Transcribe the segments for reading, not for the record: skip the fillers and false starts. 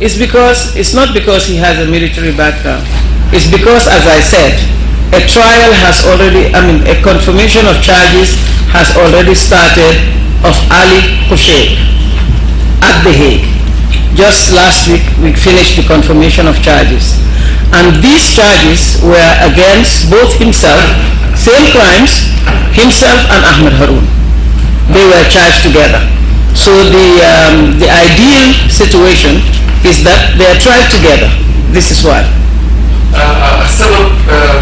It's not because he has a military background. It's because, as I said, a trial has already, a confirmation of charges has already started of Ali Kushair at The Hague. Just last week, we finished the confirmation of charges. And these charges were against both himself, same crimes, himself and Ahmed Haaroun. They were charged together. So the ideal situation is that they are tried together. This is why. السبب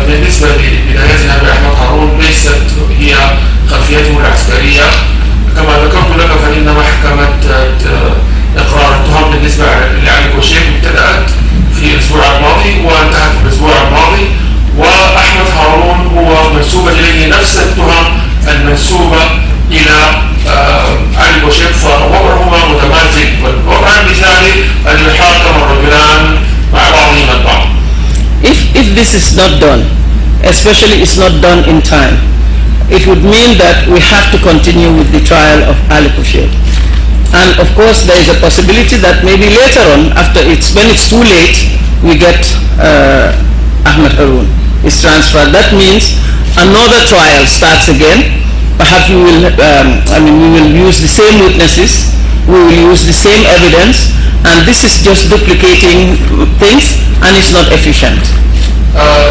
بالنسبة لبدايتنا بأحمد هارون ليست هي خلفيته العسكرية. كما ذكرت لك فإن محكمة إقرار التهم بالنسبة لعلي كوشيك ابتدأت في الأسبوع الماضي وانتهت في الأسبوع الماضي، وأحمد هارون هو منسوبة إليه نفس التهم المنسوبة إلى علي كوشيك، فوضعهما متماثل. والوضع المثالي أن يحاكم الرجلان مع بعضهما البعض. If this is not done, especially it's not done in time, it would mean that we have to continue with the trial of Ali Kushair. And of course there is a possibility that maybe later on, when it's too late, we get Ahmed Haaroun is transferred. That means another trial starts again. Perhaps we will use the same witnesses, we will use the same evidence, and this is just duplicating things and it's not efficient.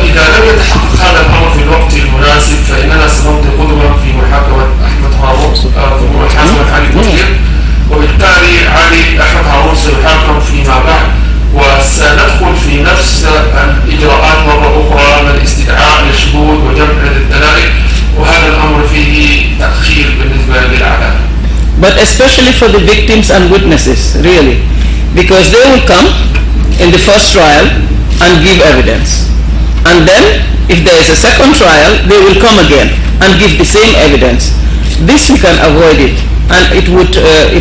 إذا لم يتحقق هذا الأمر في الوقت المناسب فإننا سنمضي قدما في محاكمة أحمد هارون في محاكمة علي كوشير، وبالتالي أحمد هارون سيحاكم فيما بعد، وسندخل في نفس الإجراءات مرة أخرى من الاستدعاء للشهود وجمع الدلائل، وهذا الأمر فيه تأخير بالنسبة للعدالة. But especially for the victims and witnesses, really, because they will come in the first trial and give evidence. And then, if there is a second trial, they will come again and give the same evidence. This we can avoid it, and it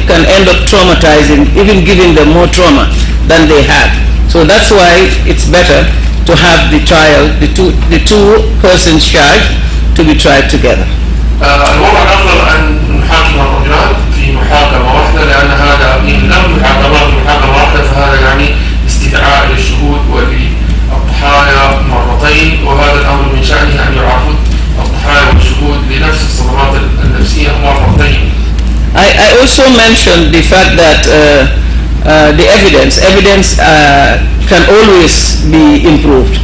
can end up traumatizing, even giving them more trauma than they had. So that's why it's better to have the trial, the two persons charged, to be tried together. الوضع الأفضل أن نحاكم الرجلان في محاكمة واحدة، لأن هذا إن لم يحاكما في محاكمة واحدة فهذا يعني استدعاء للشهود وللضحايا مرتين، وهذا الأمر من شأنه أن يعرض الضحايا والشهود لنفس الصدمات النفسية مرتين. I also mentioned the fact that the evidence can always be improved.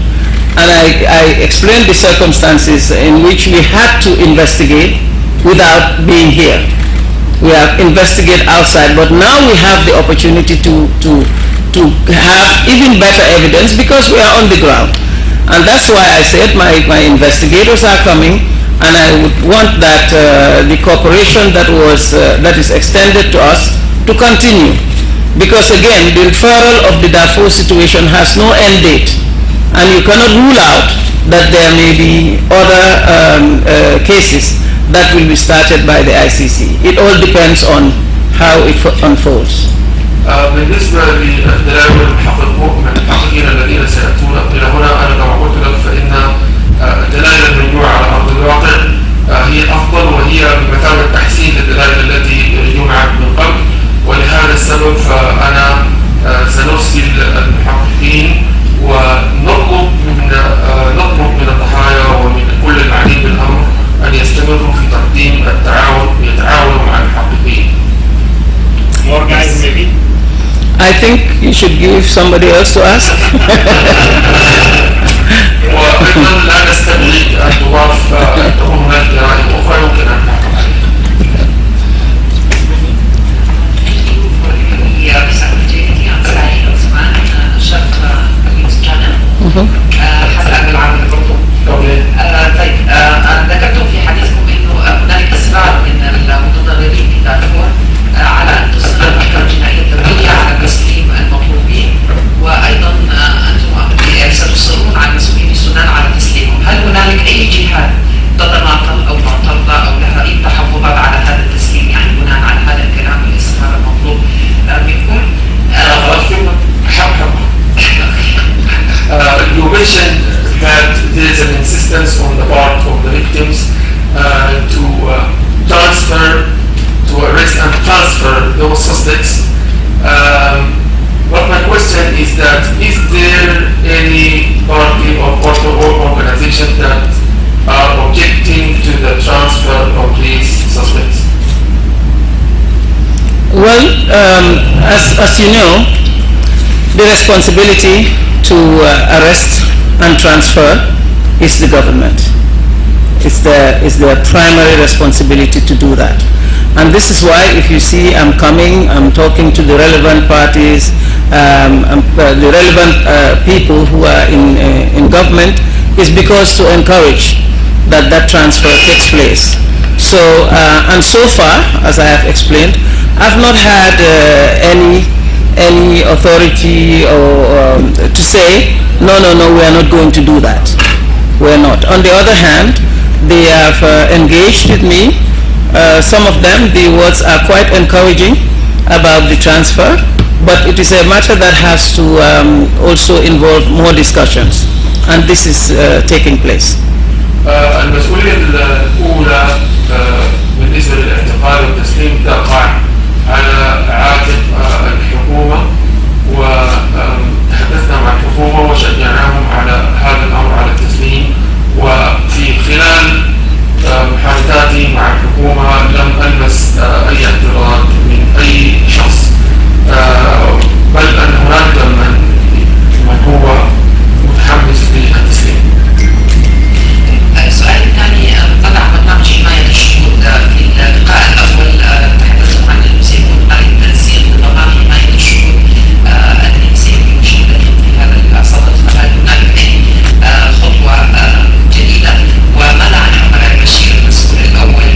And I explained the circumstances in which we had to investigate without being here. We have investigated outside, but now we have the opportunity to have even better evidence because we are on the ground. And that's why I said my investigators are coming, and I would want that the cooperation that is extended to us to continue. Because again, the referral of the Darfur situation has no end date. And you cannot rule out that there may be other cases that will be started by the ICC. It all depends on how it unfolds. بالنسبة للدلائل المحققين الذين سيأتون إلى هنا، أنا كما قلت لك فإن الدلائل المنجوعة على أرض الواقع هي أفضل، وهي بمثابة تحسين للدلائل التي جمعت من قبل، ولهذا السبب فأنا سنرسل المحققين ونطلب من الضحايا ومن كل المعنيين بالأمر أن يستمروا في تقديم التعاون ويتعاونوا مع المحققين. More guys maybe? I think you should give somebody else to ask. وأيضا لا نستبعد أن تضاف تكون هناك جرائم أخرى يمكن أن نحكم عليها. حسب العام الخرطوم. طيب ذكرتم في حديثكم انه هنالك اصرار من المتضررين في دارفور على ان تصدر احكام جنائيه دوليه على تسليم المطلوبين، وايضا انتم ستصرون على مسؤولين السودان على تسليمهم. هل هنالك اي جهات تتناقض او معترضه او لها اي تحفظات على هذا التسليم، يعني بناء على هذا الكلام والاصرار المطلوب منكم؟ You mentioned that there is an insistence on the part of the victims to arrest and transfer those suspects. But my question that is there any party or organization that are objecting to the transfer of these suspects? Well, as you know, the responsibility to arrest and transfer is the government. It's their primary responsibility to do that. And this is why, if you see I'm talking to the relevant parties, the relevant people who are in government, is because to encourage that transfer takes place. So, and so far, as I have explained, I've not had any authority or to say, no, we are not going to do that. We're not. On the other hand, they have engaged with me. Some of them, the words are quite encouraging about the transfer, but it is a matter that has to also involve more discussions, and this is taking place. المسؤولية الأولى بالنسبة للاعتقال والتسليم تقع على عاتق الحكومة، وتحدثنا مع الحكومة وشجعناهم على هذا الأمر، على التسليم. وفي خلال محادثاتي مع الحكومة لم ألمس أي اعتراض من أي شخص، بل أن هناك من هو متحمس للتسليم. السؤال الثاني طلع برنامج حماية الشهود في اللقاء الأول تحدثوا عن المسيحيين عن التنسيق برنامج حماية الشهود الذي سيكون مشاركتهم في هذا الصدد، فهل هناك أي خطوة جديدة؟ وماذا عن عمر البشير المسؤول الأول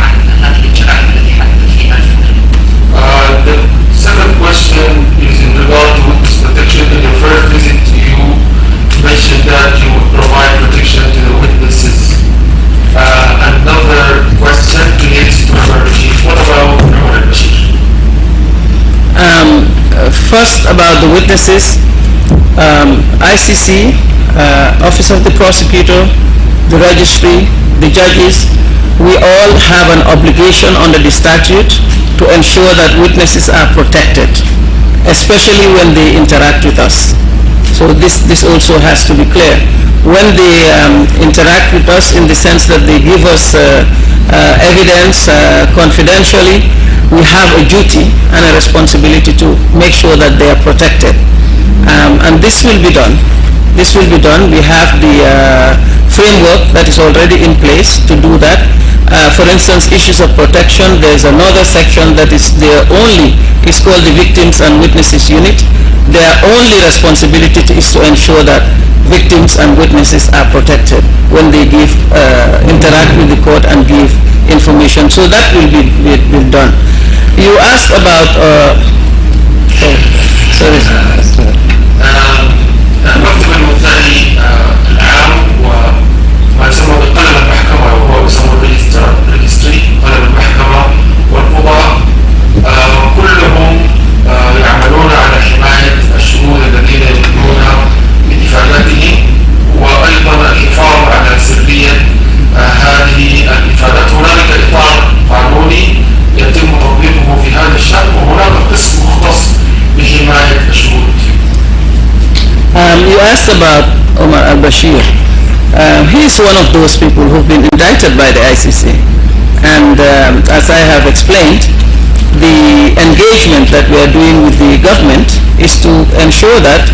عن هذه الجرائم التي حدثت في الفجر؟ The second question is in regard to witness protection. In your first visit, you mentioned that you would provide protection to the witnesses. Another question relates to Umar al-Bashir. What about Umar al-Bashir? First, about the witnesses, ICC, Office of the Prosecutor, the Registry, the judges, we all have an obligation under the statute to ensure that witnesses are protected, especially when they interact with us. So this also has to be clear. When they interact with us in the sense that they give us evidence confidentially, we have a duty and a responsibility to make sure that they are protected. And this will be done. This will be done. We have the framework that is already in place to do that. For instance, issues of protection, there's another section that is there only, it's called the Victims and Witnesses Unit. Their only responsibility is to ensure that victims and witnesses are protected when they interact with the court and give information. So that will be done. You asked about, sorry. المكتب المدعي العام وما يسمى بقلم المحكمة، وهو يسمى الريجستري، قلم المحكمة والقضاء، كلهم يعملون على حماية الشهود الذين يدلون بإفاداتهم، وأيضا الحفاظ على سرية هذه الإفادات. هنالك إطار قانوني يتم تطبيقه في هذا الشأن، وهناك قسم مختص بحماية الشهود. You asked about Omar al-Bashir. He is one of those people who've been indicted by the ICC. And as I have explained, the engagement that we are doing with the government is to ensure that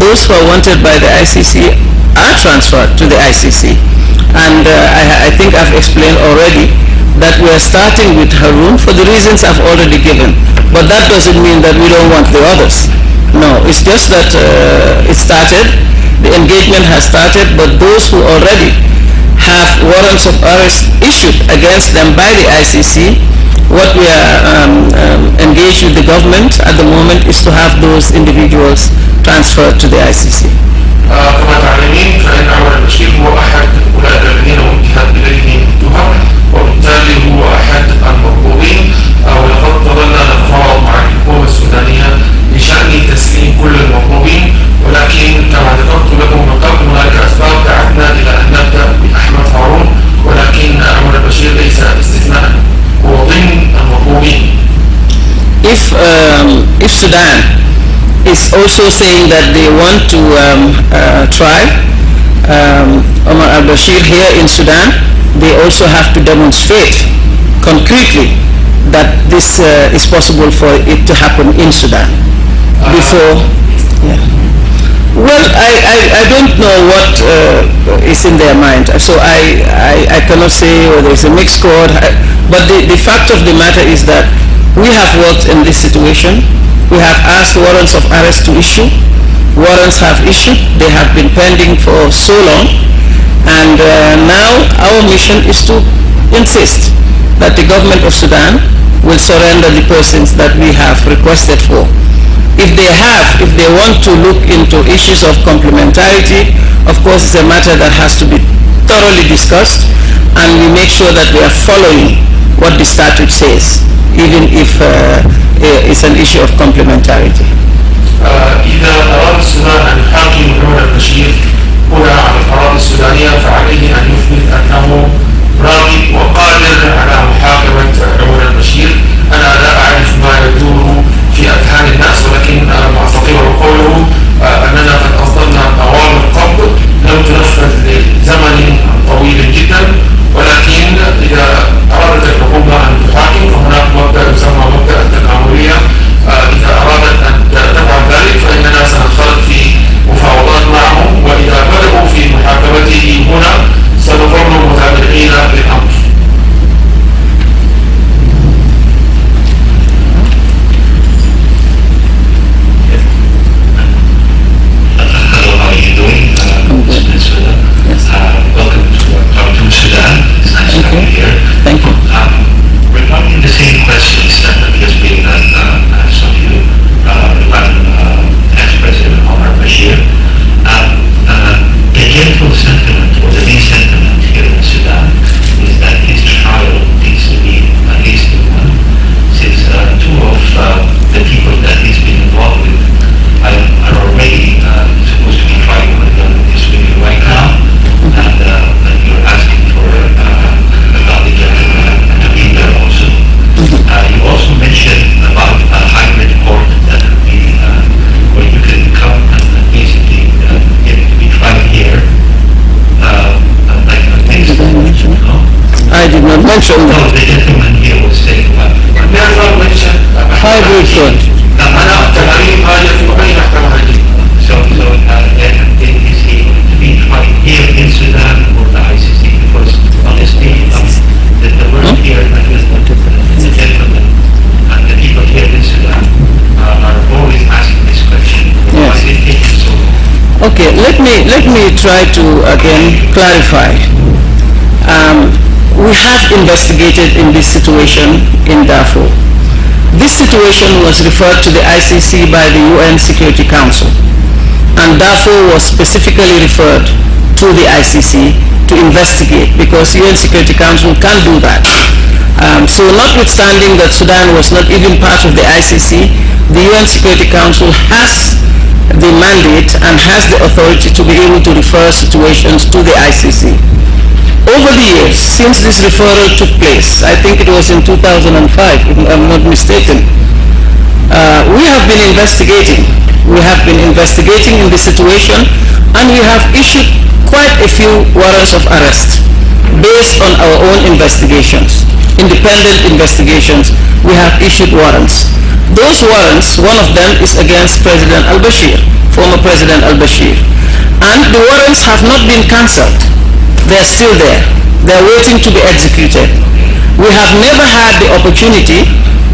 those who are wanted by the ICC are transferred to the ICC. And I think I've explained already that we are starting with Haaron for the reasons I've already given. But that doesn't mean that we don't want the others. No, it's just that it started, the engagement has started, but those who already have warrants of arrest issued against them by the ICC, what we are engaged with the government at the moment is to have those individuals transferred to the ICC. كما تعلمين فإن عمر البشير هو أحد أولئك الذين وجهت إليهم التهم، وبالتالي هو أحد المطلوبين، ولقد ظلنا نتفاوض مع الحكومة السودانية بشأن تسليم كل المطلوبين، ولكن كما ذكرت لكم من قبل هناك أسباب دعتنا إلى أن نبدأ بأحمد هارون، ولكن عمر البشير ليس استثناء، هو ضمن المطلوبين. If Sudan is also saying that they want to try Omar al-Bashir here in Sudan, they also have to demonstrate concretely that this is possible for it to happen in Sudan before. Yeah. Well, I don't know what is in their mind, so I cannot say whether it's a mixed squad, but the fact of the matter is that we have worked in this situation. We have asked warrants of arrest to issue. Warrants have issued. They have been pending for so long, and now our mission is to insist that the government of Sudan will surrender the persons that we have requested for. If they want to look into issues of complementarity, of course it's a matter that has to be thoroughly discussed, and we make sure that we are following what the statute says, even if it's an issue of complementarity. إذا أراد السودان أن يحاكم محمد البشير هنا على الأراضي السودانية فعليه أن يثبت أنه راغب وقادر على محاكمة عمر البشير. أنا لا أعرف ما يدور في أذهان الناس، ولكن ما أستطيع قوله أننا قد أصدرنا أوامر قبض لم تنفذ لزمن طويل جدا، ولكن إذا أرادت الحكومة أن تحاكم فهناك مبدأ يسمى مبدأ التكاملية. إذا أرادت أن تفعل ذلك فإننا سننخرط في مفاوضات معهم، وإذا بدأوا في محاكمته هنا سنظل متابعين للأمر. Hello, how are you doing? This is Bnsoda. Welcome to Khartoum, Sudan. It's nice to have you here. Thank you. Regarding the same questions that has been asked of you regarding ex-President Omar Bashir, the general sentiment or the main sentiment here in Sudan is that his trial needs to be at least one, since two of the people that he's been involved with are already supposed to be tried this week right now, and you're asking for another gentleman to be there also. You also mentioned about a hybrid court that would be where you can come and basically get to be tried here. I did not mention No, that. the gentleman here was saying what? Never mention Hybrid court. أنا تغيير حاجة في أي محكمة هذه. So is he going to be tried here in Sudan or the ICC? Because honestly, the word here, the gentleman and the people here in Sudan are always asking this question. Why Yes. did it take so long? Okay, let me try to again clarify. We have investigated in this situation in Darfur. This situation was referred to the ICC by the UN Security Council, and Darfur was specifically referred to the ICC to investigate, because UN Security Council can't do that. So notwithstanding that Sudan was not even part of the ICC, the UN Security Council has the mandate and has the authority to be able to refer situations to the ICC. Over the years, since this referral took place, I think it was in 2005, if I'm not mistaken, we have been investigating. We have been investigating in this situation, and we have issued quite a few warrants of arrest based on our own investigations, independent investigations. We have issued warrants. Those warrants, one of them is against President al-Bashir, former President al-Bashir, and the warrants have not been cancelled. They're still there. They're waiting to be executed. We have never had the opportunity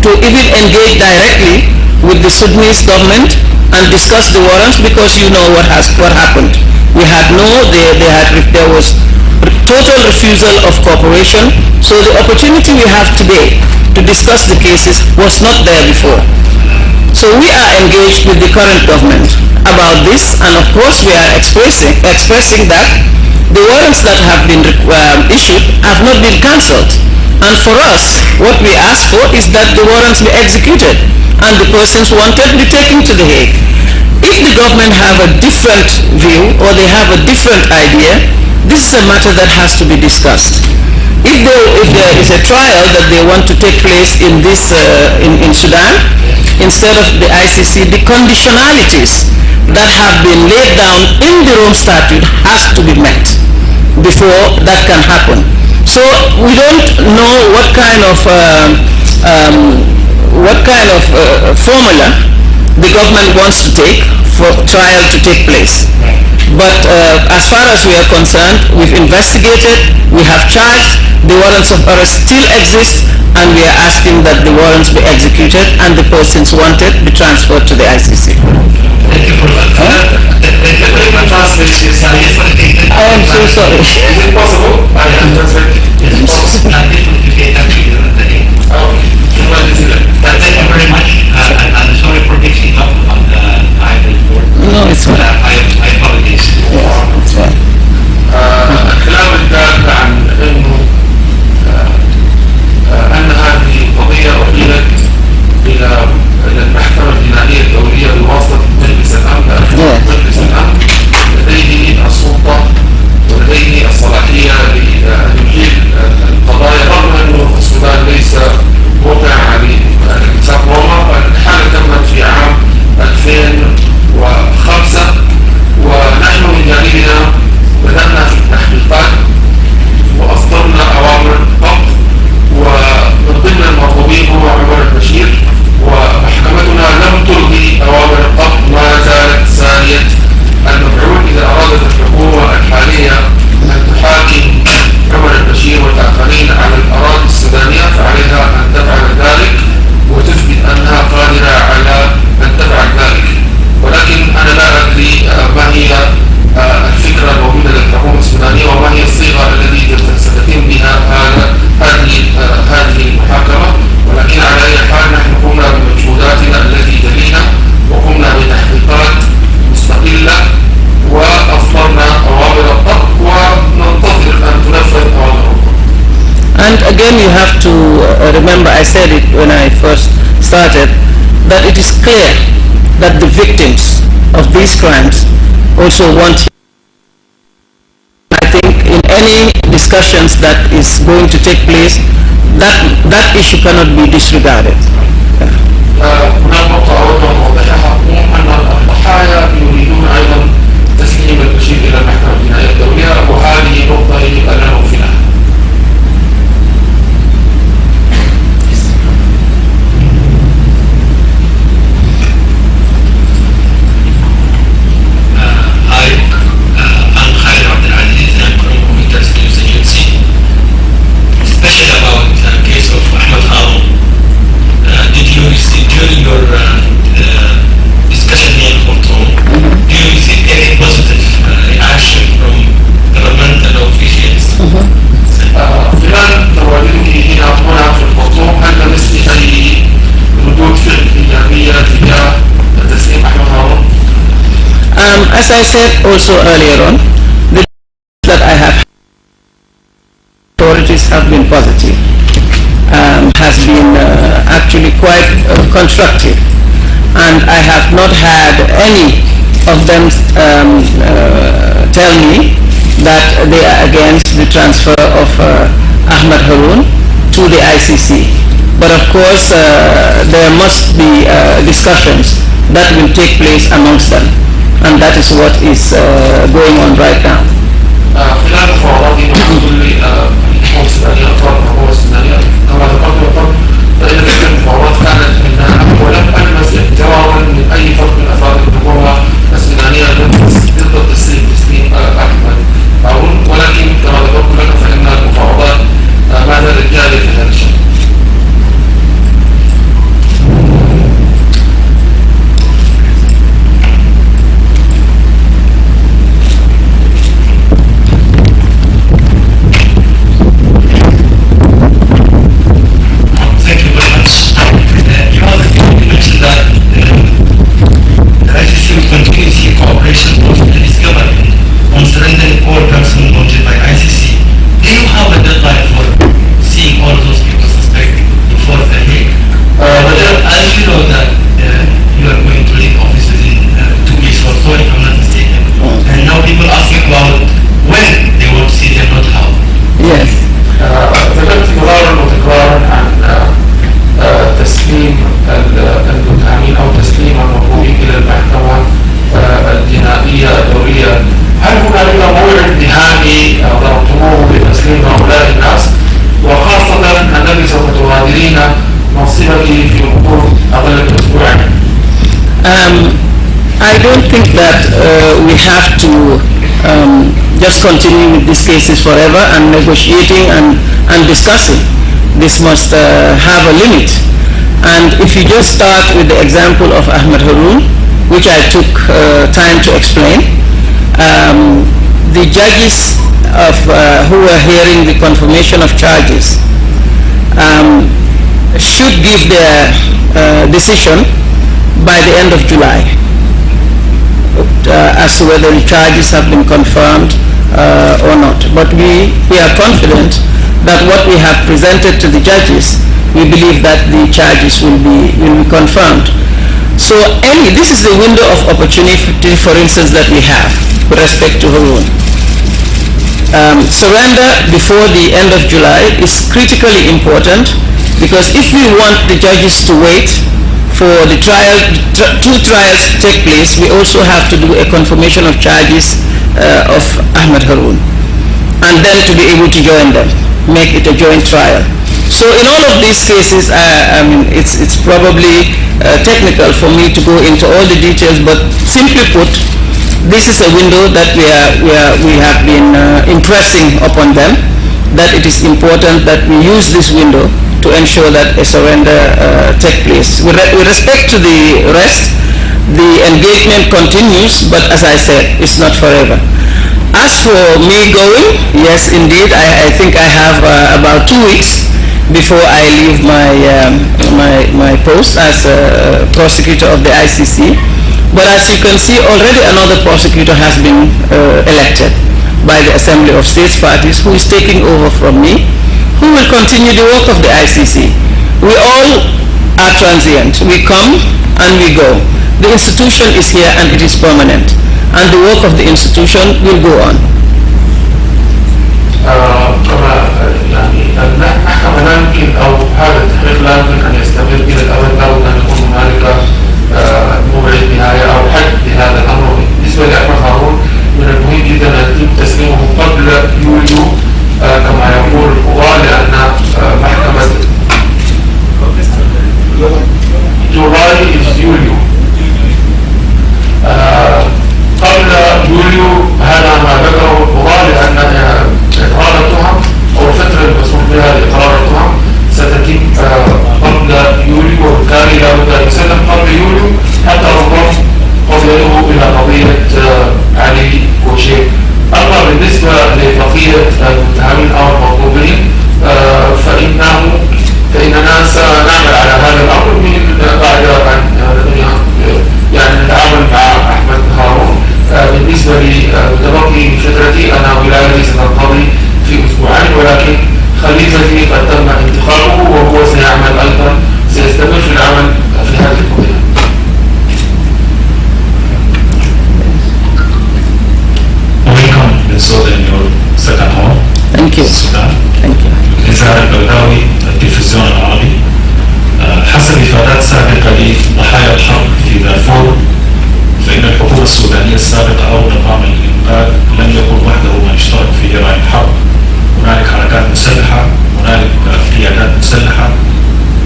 to even engage directly with the Sudanese government and discuss the warrants, because you know what happened. We had there was total refusal of cooperation. So the opportunity we have today to discuss the cases was not there before. So we are engaged with the current government about this, and of course we are expressing that the warrants that have been issued have not been cancelled. And for us, what we ask for is that the warrants be executed and the persons wanted be taken to The Hague. If the government have a different view or they have a different idea, this is a matter that has to be discussed. If there is a trial that they want to take place in Sudan, instead of the ICC, the conditionalities that have been laid down in the Rome Statute has to be met before that can happen. So we don't know what kind of formula the government wants to take for trial to take place. But as far as we are concerned, we've investigated, we have charged, the warrants of arrest still exist, and we are asking that the warrants be executed and the persons wanted be transferred to the ICC. Thank you for that. I am so sorry. Is it possible? I am translating. Yes, I definitely get that to you. Thank you very much. I'm sorry for mixing up on the time report. No, it's fine. I apologize. It's fine. الكلام الدال عن انه ان هذه القضيه احيلت الى المحكمه الجنائيه الدوليه بواسطه مجلس الامن. مجلس الامن لديه السلطه ولديه الصلاحيه لتحيل القضايا، رغم انه السودان ليس موقع على اتفاق روما. الحاله تمت في عام 2005 ونحن من جانبنا بدأنا في التحقيقات وأصدرنا أوامر ضبط، ومن ضمن المطلوبين هو عمر البشير، ومحكمتنا لم تلغي أوامر الضبط، ما زالت سارية المفعول. إذا أرادت الحكومة الحالية أن تحاكم عمر البشير والآخرين على الأراضي السودانية فعليها أن تفعل ذلك وتثبت أنها قادرة على أن تفعل ذلك. ولكن أنا لا أدري ما هي الفكرة الموجودة للحكومة السودانية وما هي الصيغة التي ستتم بها هذه المحاكمة. ولكن على أي حال نحن قمنا بمجهوداتنا التي تلينا وقمنا بتحقيقات مستقلة وأصدرنا أوامر الضبط وننتظر أن تنفذ أوامر الضبط. And again you have to remember, I said it when I first started, that it is clear that the victims of these crimes also want. I think in any discussions that is going to take place, that issue cannot be disregarded. هناك نقطة أود أن أوضحها أن الضحايا يريدون أيضا تسليم البشير إلى المحكمة الجنائية الدولية، وهذه نقطة يجب أن نغفلها. During your discussion here in Khartoum, do you receive any positive reaction from governmental officials? خلال تواجدك هنا في الخرطوم هل لمست أي ردود فعل إيجابية تجاه تسليم أحمد هارون؟ As I said also earlier on, the that I have authorities have been positive. Has been actually quite constructive, and I have not had any of them tell me that they are against the transfer of Ahmad Haaroun to the ICC. But of course there must be discussions that will take place amongst them, and that is what is going on right now. خلال مفاوضاتي مع كل الحكومة السودانية أطراف الحكومة السودانية كما ذكرت من قبل، فإن تلك المفاوضات كانت أنها ولم ألمس احتواء من أي فرد من أفراد الحكومة السودانية ضد تسليم أحمد هارون، ولكن كما ذكرت لك فإن المفاوضات ما زالت جارية في هذا الشأن. You mentioned that the ICC I don't think that we have to just continue with these cases forever and negotiating and discussing. This must have a limit. And if you just start with the example of Ahmed Haaroun, which I took time to explain, the judges who were hearing the confirmation of charges should give their decision by the end of July as to whether the charges have been confirmed or not. But we are confident that what we have presented to the judges, we believe that the charges will be confirmed. So this is the window of opportunity, for instance, that we have with respect to Haaroun. Surrender before the end of July is critically important, because if we want the judges to wait for the two trials to take place, we also have to do a confirmation of charges of Ahmed Haaroun, and then to be able to join them, make it a joint trial. So in all of these cases, I mean, it's probably technical for me to go into all the details, but simply put, this is a window that we have been impressing upon them, that it is important that we use this window to ensure that a surrender take place. With respect to the rest, the engagement continues, but as I said, it's not forever. As for me going, yes, indeed, I think I have about 2 weeks before I leave my post as a prosecutor of the ICC. But as you can see, already another prosecutor has been elected by the Assembly of States Parties, who is taking over from me, who will continue the work of the ICC. We all are transient. We come and we go. The institution is here and it is permanent, and the work of the institution will go on. المحكمة لا يمكن أو هذا التحقيق لا يمكن أن يستمر إلى الأبد، لابد أن يكون هنالك موعد نهاية أو حد لهذا الأمر. بالنسبة لأحمد هارون، من المهم جدا أن يتم تسليمه قبل يوليو كما يقول القضاء، لأن محكمة جولاي يوليو قبل يوليو، هذا ما ذكره القضاء، لأن إقرار التهم أو الفترة المسموح بها لإقرار التهم ستتم قبل يوليو، وبالتالي لابد أن يسلم قبل يوليو حتى ربما قضيته إلى قضية علي كوشي. أما بالنسبة لبقية المتهمين أو المطلوبين فإننا سنعمل على هذا الأمر من بعد أن يعني نتعامل مع أحمد هارون. بالنسبة لتبقي فترتي أنا ولايتي ستنقضي في أسبوعين، ولكن خليفتي قد تم انتخابه وهو سيعمل أيضا، سيستمر في العمل في هذه القضية. Welcome Bnsuda in your second home. Thank you. السودان. Thank you. نزار البلداوي، التلفزيون العربي. حسب إفادات سابقة لضحايا الحرب في دارفور، فإن الحكومة السودانية السابقة أو نظام الإنقاذ لم يكن وحده من اشترك في جرائم الحرب. هنالك حركات مسلحة، هنالك قيادات مسلحة.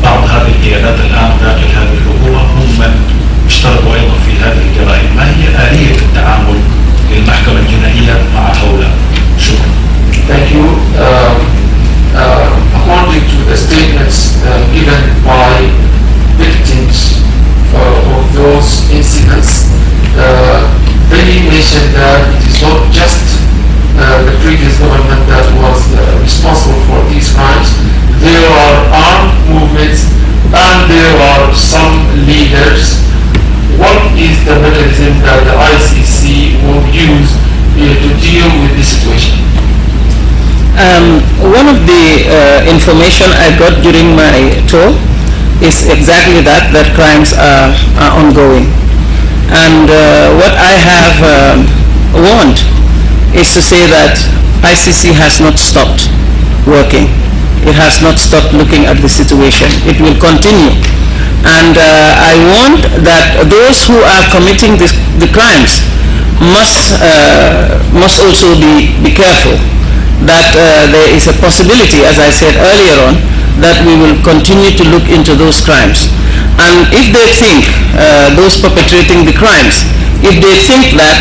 بعض هذه القيادات الآن داخل هذه الحكومة هم من اشتركوا أيضا في هذه الجرائم. ما هي آلية التعامل للمحكمة الجنائية مع هؤلاء؟ شكرا. Thank you. According to the statements given by victims of those incidents, they mentioned that it is not just the previous government that was responsible for these crimes. There are armed movements and there are some leaders. What is the mechanism that the ICC will use to deal with this situation? One of the information I got during my tour is exactly that crimes are ongoing. And what I have warned is to say that ICC has not stopped working. It has not stopped looking at the situation. It will continue. And I warned that those who are committing the crimes must also be careful, that there is a possibility, as I said earlier on, that we will continue to look into those crimes. And if they think, those perpetrating the crimes, if they think that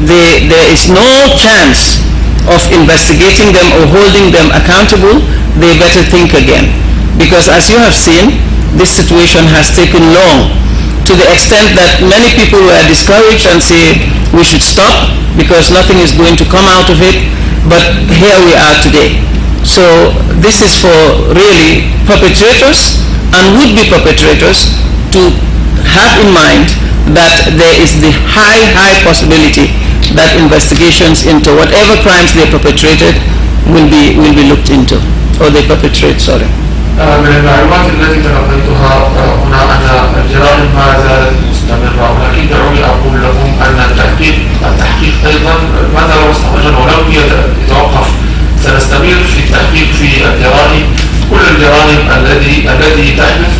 there is no chance of investigating them or holding them accountable, they better think again. Because as you have seen, this situation has taken long, to the extent that many people were discouraged and say we should stop because nothing is going to come out of it. But here we are today. So this is for really perpetrators and would-be perpetrators to have in mind that there is the high possibility that investigations into whatever crimes they perpetrated will be looked into, or they perpetrate, sorry. من المعلومات التي تلقيتها هنا أن الجرائم ما زالت مستمرة، ولكن دعوني أقول لكم أن التحقيق أيضا ماذا لو استمر ولم يتوقف، سنستمر في التحقيق في الجرائم، كل الجرائم التي تحدث،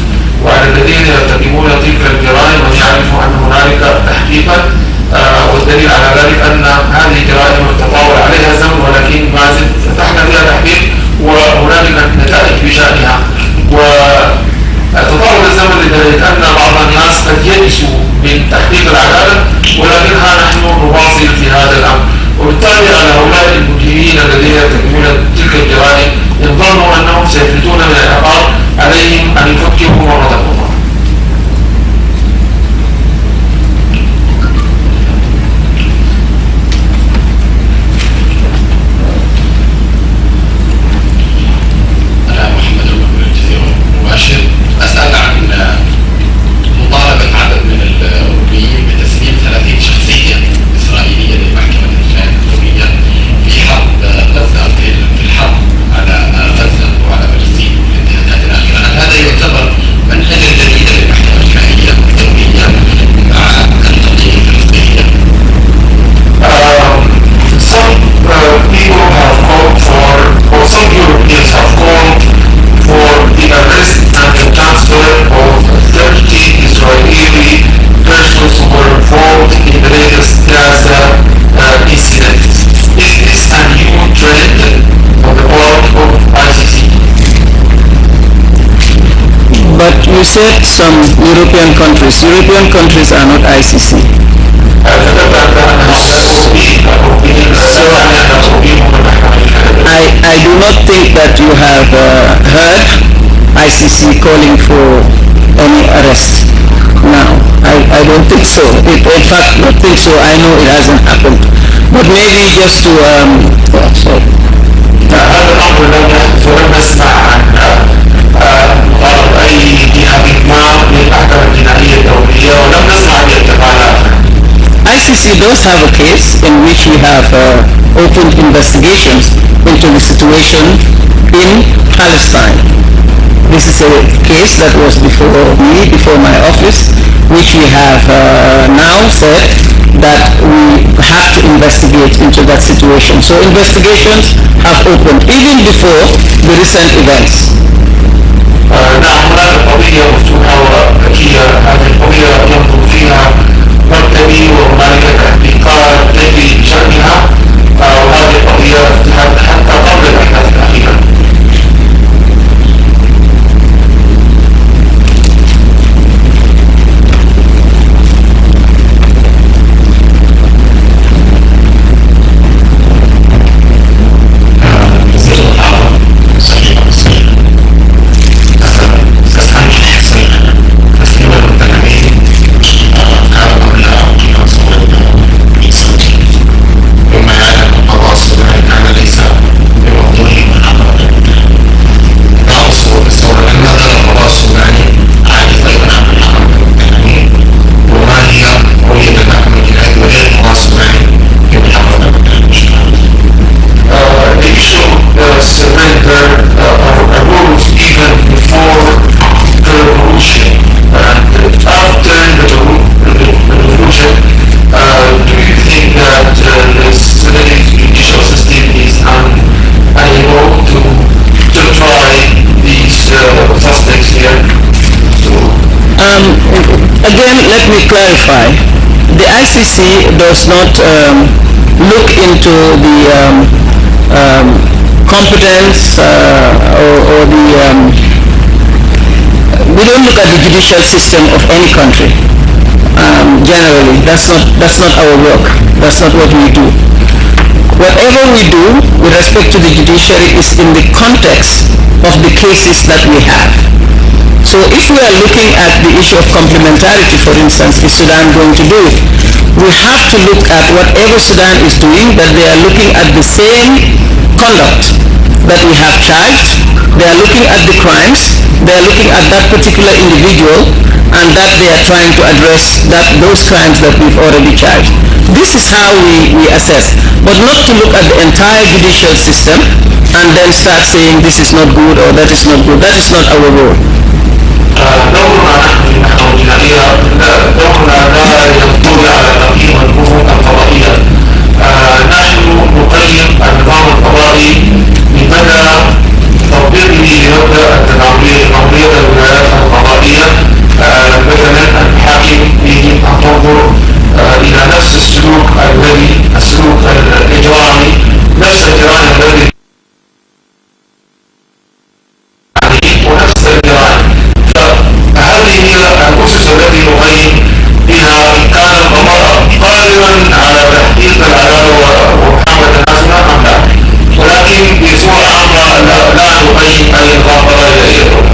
وعلى الذين يرتكبون تلك الجرائم أن يعرفوا أن هنالك تحقيقا، والدليل على ذلك أن هذه الجرائم تطاول عليها زمن، ولكن ما زلت فتحنا فيها تحقيق وهنالك نتائج بشأنها. وتطاول الزمن لدرجة أن بعض الناس قد يئسوا من تحقيق العدالة، ولكنها نحن نواصل في هذا الأمر. وبالتالي على هؤلاء المجرمين الذين يرتكبون تلك الجرائم إن ظنوا أنهم سيفلتون من العقاب عليهم أن يفكروا مرة أخرى. أسأل عن مطالبة عدد من الأوروبيين بتسليم 30 شخصية إسرائيلية للمحكمة الدولية في حرب غزة، في الحرب على غزة وعلى فلسطين والانتهاكات الأخيرة. هل هذا يعتبر منهجا جديدا للمحكمة الجنائية الدولية مع القضية الفلسطينية؟ Some people have called for, or some Europeans have called for the arrest and the transfer of 30 Israeli persons who were involved in the latest Gaza incident. Is this a new trend on the part of ICC? But you said some European countries. European countries are not ICC. I do not think that you have heard ICC calling for any arrest now. I don't think so. In fact, not think so. I know it hasn't happened. But maybe just to sorry. هذا الأمر لم يحدث ولم نسمع عن طلب أي جهة ما للمحكمة الجنائية الدولية، ولم نسمع باعتقالات. ICC does have a case in which we have opened investigations into the situation in Palestine. This is a case that was before me, before my office, which we have now said that we have to investigate into that situation. So investigations have opened even before the recent events. نعم، هناك قضية مفتوحة وذكية، هذه القضية ينظر فيها مكتبي وهنالك تحقيقات تجري بشأنها، وهذه القضية فتحت حتى قبل الأحداث الأخيرة. Again, let me clarify. The ICC does not look into the competence or the We don't look at the judicial system of any country. Generally, that's not our work. That's not what we do. Whatever we do with respect to the judiciary is in the context of the cases that we have. So if we are looking at the issue of complementarity, for instance, is Sudan going to do it? We have to look at whatever Sudan is doing, that they are looking at the same conduct that we have charged. They are looking at the crimes. They are looking at that particular individual, and that they are trying to address those crimes that we've already charged. This is how we assess, but not to look at the entire judicial system and then start saying this is not good or that is not good. That is not our role. دورنا نحن في المحكمة الجنائية دورنا لا ينطوي على تقييم الحكومة القضائية. نحن نقيم النظام القضائي بمدى تطبيقه لمبدأ التناولية الولايات القضائية. مثلا الحاكم يجب أن تنظر إلى نفس السلوك الإجرامي، نفس الجرائم الذي ونفس الجرائم. فهذه هي الأسس التي نقيم بها إن كان القضاء قادرا على تحقيق العدالة ومحاولة تنازلها أم لا. ولكن بصورة عامة لا نقيم أي نظام قضائي لأي دولة.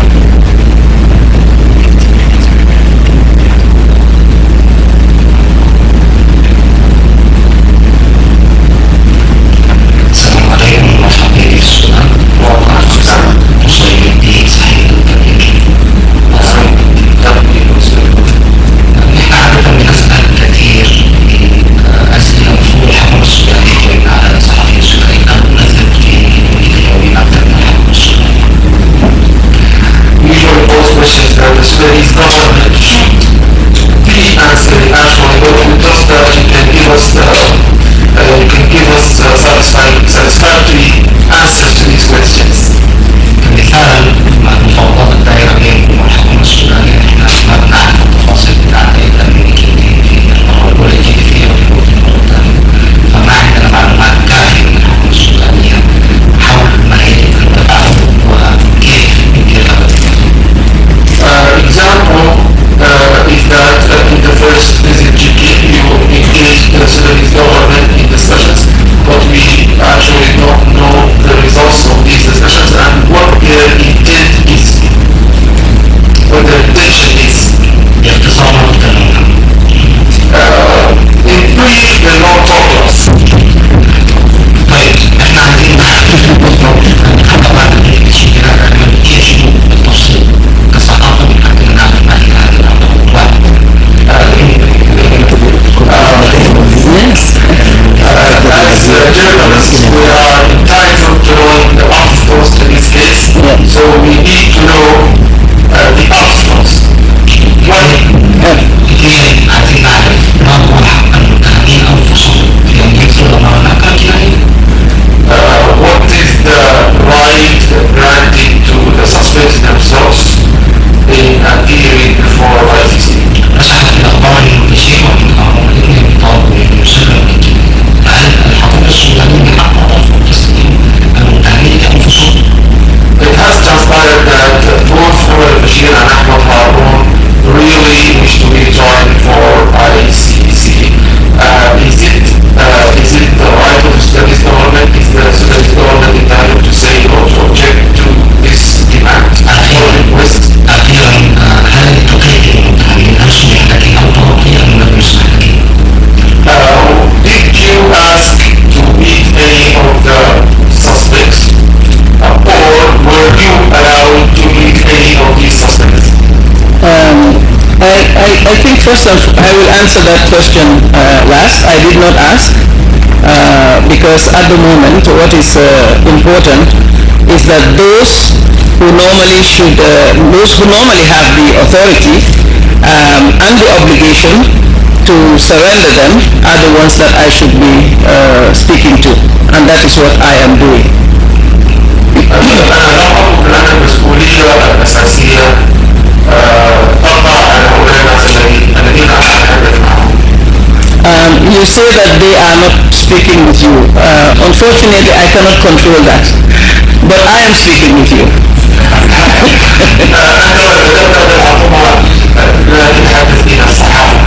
I think first I will answer that question last. I did not ask because at the moment what is important is that those who normally have the authority and the obligation to surrender them are the ones that I should be speaking to, and that is what I am doing. You say that they are not speaking with you. Unfortunately, I cannot control that, but I am speaking with you. ذكرت بالعاصمة لا تتحدث بها الصحافة،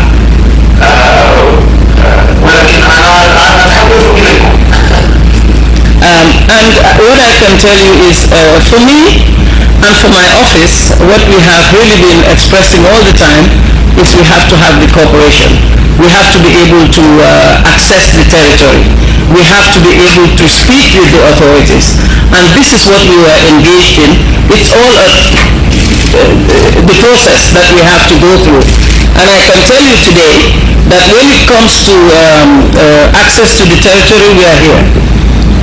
ولكن أنا أتحدث إليكم. And what I can tell you is, for me and for my office, what we have really been expressing all the time is we have to have the cooperation. We have to be able to access the territory. We have to be able to speak with the authorities. And this is what we were engaged in. It's all the process that we have to go through. And I can tell you today that when it comes to access to the territory, we are here.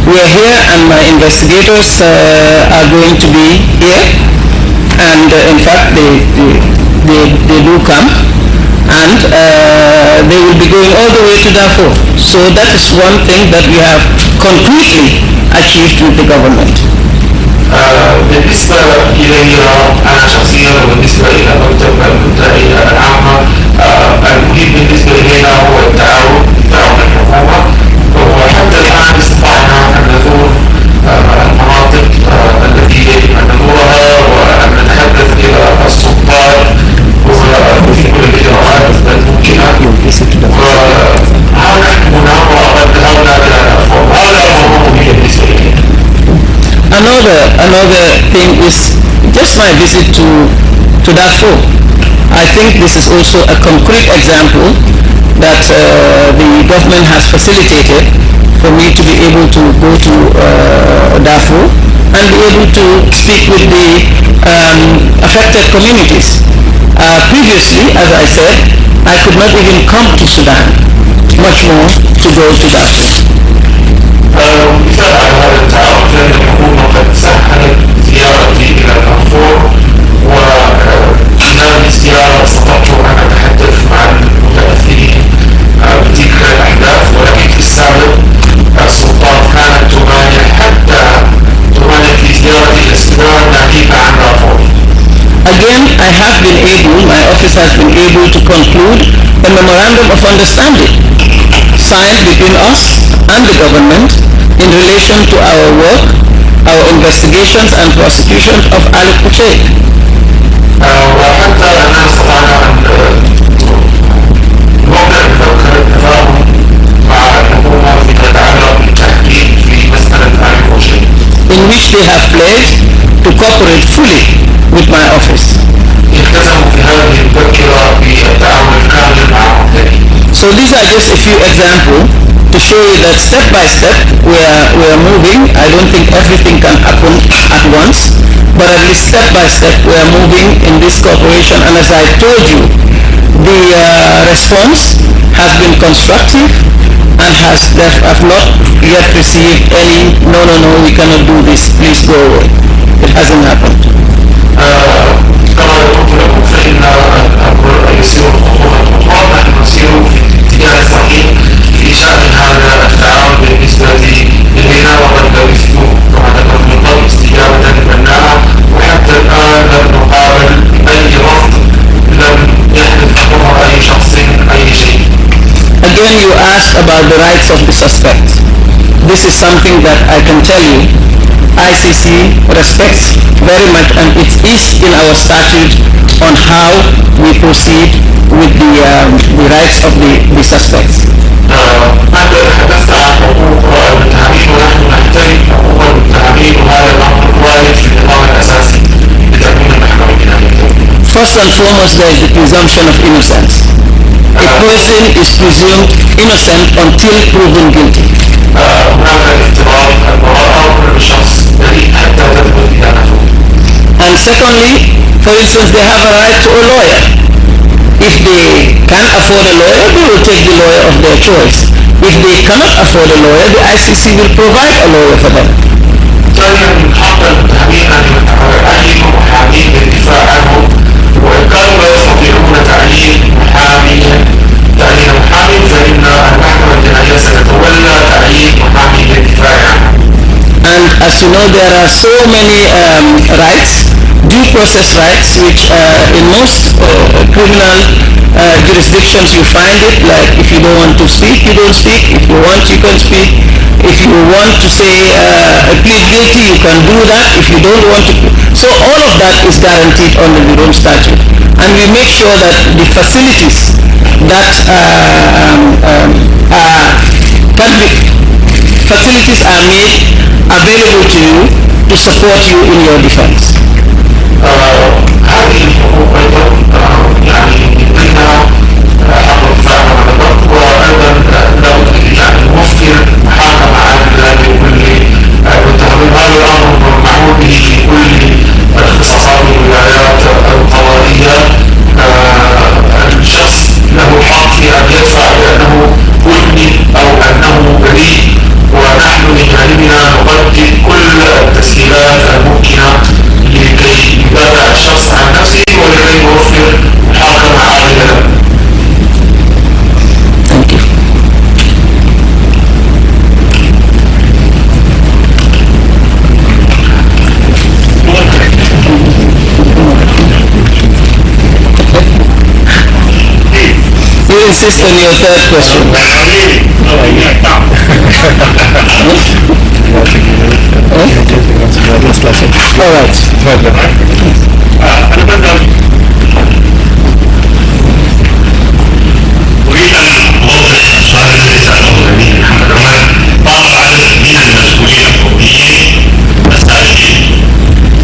We are here, and my investigators are going to be here. And in fact, they do come. And they will be going all the way to Darfur. So that is one thing that we have concretely achieved with the government. بالنسبة إلي أنا شخصيا وبالنسبة إلى مكتب المدعية العامة، المهم بالنسبة إلينا هو التعاون الحكومة، وحتى الآن استطعنا أن نزور المناطق التي يجب أن نزورها وأن نتحدث إلى السلطات وفي كل الإجراءات الممكنة، وها نحن هنا وقد ذهبنا إلى الأفضل. هذا هو مهم بالنسبة إلينا. Another thing is just my visit to Darfur. I think this is also a concrete example that the government has facilitated for me to be able to go to Darfur and be able to speak with the affected communities. Previously, as I said, I could not even come to Sudan, much more to go to Darfur. مثال على هذا التعاون فإن الحكومة قد سهلت زيارتي إلى دارفور، وخلال الزيارة استطعت أن أتحدث مع المتأثرين بتلك الأحداث، ولكن في السابق السلطات كانت تمانع في زيارتي إلى السودان ناهيك عن دارفور. Again, my office has been able to conclude a memorandum of understanding signed between us and the government in relation to our work, our investigations and prosecutions of al-Bashir. وحتى أننا استطعنا أن نوقع التفاهم مع الحكومة فيما يتعلق بالتحقيق في مسألة al-Bashir, in which they have pledged to cooperate fully with my office. التزموا في هذه المذكرة بالتعاون الكامل مع التي. So these are just a few examples to show you that step by step we are moving. I don't think everything can happen at once, but at least step by step we are moving in this cooperation. And as I told you, the response has been constructive and have not yet received any no, we cannot do this, please go away. It hasn't happened. كما قلت لكم فإن يسير خطوات نحن نسير في الاتجاه الصحيح في شأن هذا التعاون بالنسبة إلينا، وقد لبثت كما ذكرت من قبل استجابة بناء، وحتى الآن لم نقابل أي رفض، لم يحدث ظهر أي شخص أي شيء. Again, you asked about the rights of the suspect. This is something that I can tell you ICC respects very much, and it is in our statute on how we proceed with the rights of the suspects. أنت تحدثت عن حقوق المتهمين، ونحن نحترم حقوق المتهمين، وهذا الأمر وارد في النظام الأساسي لتكوين المحكمة الجنائية. First and foremost, there is the presumption of innocence. A person is presumed innocent until proven guilty. هناك افتراض البراءة وكل شخص بريء حتى تثبت إدانته. And secondly, for instance, they have a right to a lawyer. If they can afford a lawyer, they will take the lawyer of their choice. If they cannot afford a lawyer, the ICC will provide a lawyer for them. ثانيا من حق المتهمين أن يعينوا محامين للدفاع عنهم، وإن كانوا لا يستطيعون تعيين محامي فإن المحكمة الجنائية ستتولى تعيين محامي للدفاع عنهم. And as you know, there are so many rights due process rights, which in most criminal jurisdictions you find it, like if you don't want to speak, you don't speak. If you want, you can speak. If you want to say plead guilty, you can do that. If you don't want to, so all of that is guaranteed under the Rome Statute, and we make sure that the facilities that facilities are made available to you to support you in your defense. هذه الحقوق أيضا يعني منها حق الدفاع عن الضبط، وأيضا يعني نوفر محاكمة عادلة لكل متهم. هذا الأمر معمول به في كل اختصاصات الولايات القضائية. الشخص له الحق في أن يدفع بأنه مذنب أو أنه بريء، ونحن من جانبنا نقدم كل التسهيلات الممكنة لكي يدافع الشخص عن نفسه ولكي نوفر محاكمة عادلة. You insist on your third question. All right. أريد أن أوضح السؤال الذي سأله الأمين محمد عمر. بعض عدد من المسؤولين الحقوقيين السائلين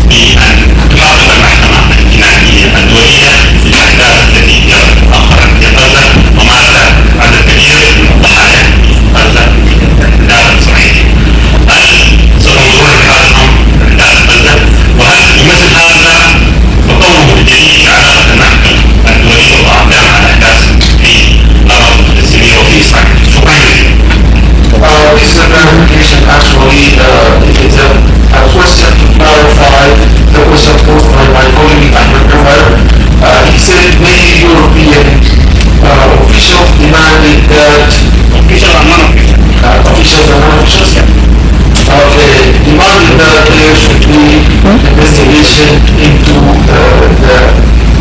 بأن تحقق المحكمة الجنائية الدولية في الأحداث التي تأخرت في غزة، ومات عدد كبير من الضحايا في غزة احداث صحيح. هل ستنظرون لهذا الأمر احداث غزة؟ وهل يمثل هذا تطور جديد في علاقة المحكمة الدولية والأعلام على أحداث في الأراضي الفلسطينية وفي إسرائيل؟ شكرا جزيلا. This is a clarification. Actually, it is a question to clarify the question posed by my colleague Ahmed. He said many European officials demanded that officials and non-officials, okay, demanded that there should be investigation into the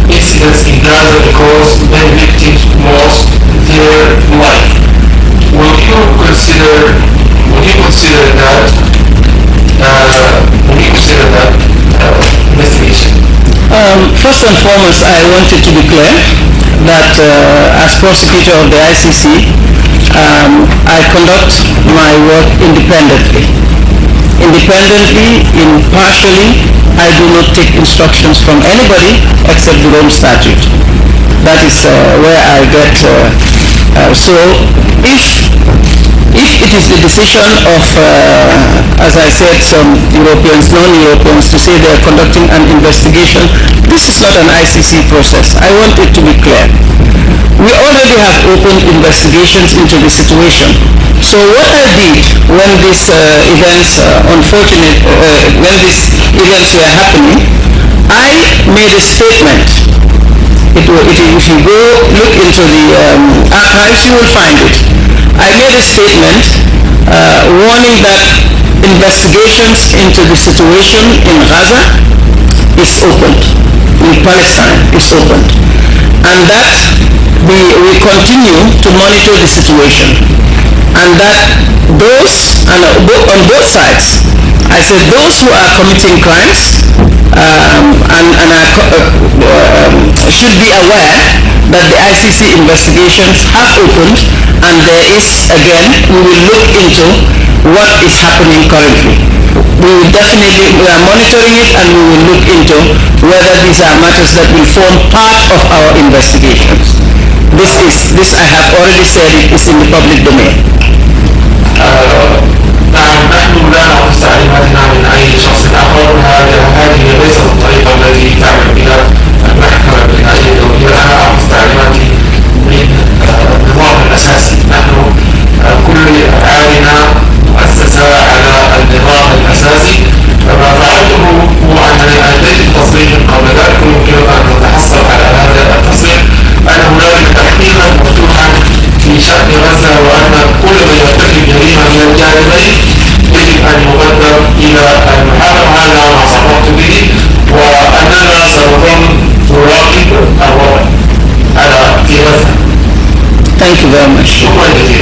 incidents in Gaza because many victims lost their life. Would you consider that investigation? First and foremost, I wanted to be clear that as prosecutor of the ICC, I conduct my work independently. Impartially, I do not take instructions from anybody except the Rome Statute. That is where I get, so if it is the decision of, as I said, some Europeans, non-Europeans, to say they are conducting an investigation, this is not an ICC process. I want it to be clear. We already have opened investigations into the situation. So what I did when these events, when these events were happening, I made a statement. If you go look into the archives, you will find it. I made a statement warning that investigations into the situation in Gaza is opened, in Palestine is opened, and that we continue to monitor the situation, and that those, and on both sides, I said those who are committing crimes should be aware that the ICC investigations have opened, and there is, again, we will look into what is happening currently. We are monitoring it, and we will look into whether these are matters that will form part of our investigations. This I have already said, it is in the public domain. نحن لا نأخذ تعليماتنا من أي شخص آخر. هذه ليست الطريقة التي تعمل بها المحكمة الجنائية الدولية. أنا أخذ تعليماتي من النظام الأساسي. نحن كل أفعالنا مؤسسة على النظام الأساسي. فما فعلته هو أنني أديت التصريح قبل ذلك، ويمكنك أن تتحصل على هذا التصريح أن هنالك تحقيقا مفتوحا في شأن غزة، وأن كل من يرتكب جريمة من الجانبين يجب أن يقدم إلى المحاكمة. هذا ما صرحت به، وأنا Thank you very much. شكرا جزيلا.